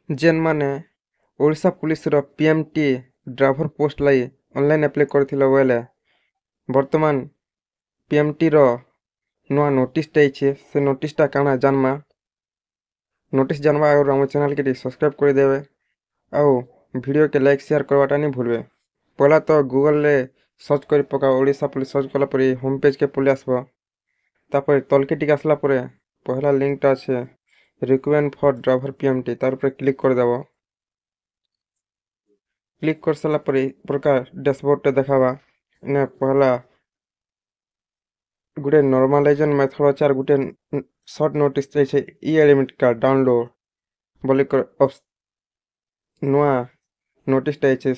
जेन माने ओडिशा पुलिस रो PMT driver post लाई online apply करथिला बेले वर्तमान पीएमटी रो नुआ नोटिस आइछे से नोटिस टा काना जानमा नोटिस जानवा और हम चैनल के सब्सक्राइब कर देवे आउ वीडियो के लाइक शेयर करवाटा नहीं भूलबे। पहला तो गूगल रे सर्च कर पका ओडिशा पुलिस सर्च कला परे होम पेज के पले आसबो तापर तलके टिक आसला परे पहला लिंक टा আছে रिक्वायरमेंट फॉर ड्राइवर पीएमटी तार ऊपर क्लिक कर देबो। क्लिक कर साला परे प्रकार डैशबोर्ड टे देखावा ने पहला गुटे नॉर्मलाइजेशन मेथड আছে আর गुटे शॉर्ट नोटिस छै ई एडमिट कार्ड डाउनलोड बोले कर नुआ नोटिस टा আছে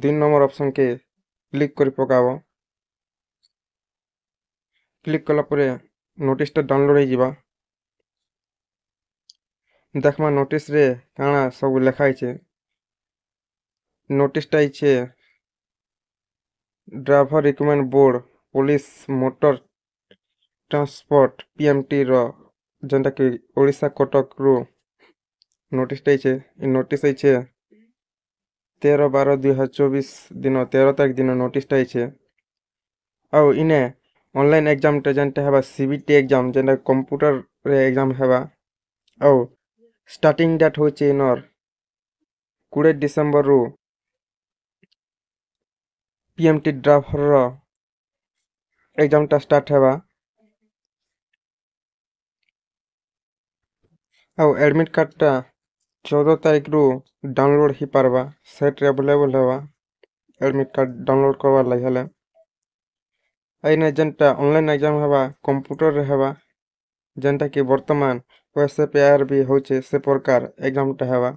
2 नंबर ऑप्शन के क्लिक कर पकाबो। क्लिक कला परे नोटिस टा डाउनलोड हो जिबा देखमा नोटिस रे काना सब लिखाई छे नोटिस टा छै driver requirement board police motor transport PMT रो जेंटा कि ओडिशा कटक रो नोटिस टा छै इ नोटिस छै 13/12/2024 दिन 13 तारीख दिन नोटिस टा छै आउ इने ऑनलाइन एग्जाम टे जेंटा हेबा सीबीटी एग्जाम जेंटा कंप्यूटर रे एग्जाम हेबा आउ स्टार्टिंग डेट होचे इनर 20 डिसेंबर रो पीएमटी ड्राइवर रो एग्जाम टा स्टार्ट हेबा आउ एडमिट कार्ड टा 14 तारीख रो डाउनलोड ही पारबा सेट अवेलेबल हेबा एडमिट कार्ड डाउनलोड करवा लागि हले आइने जेंटा ऑनलाइन एग्जाम हेबा कंप्यूटर रे हेबा जेंटा कि वर्तमान ओएसएपीआर भी होचे से प्रकार एग्जाम टा हेबा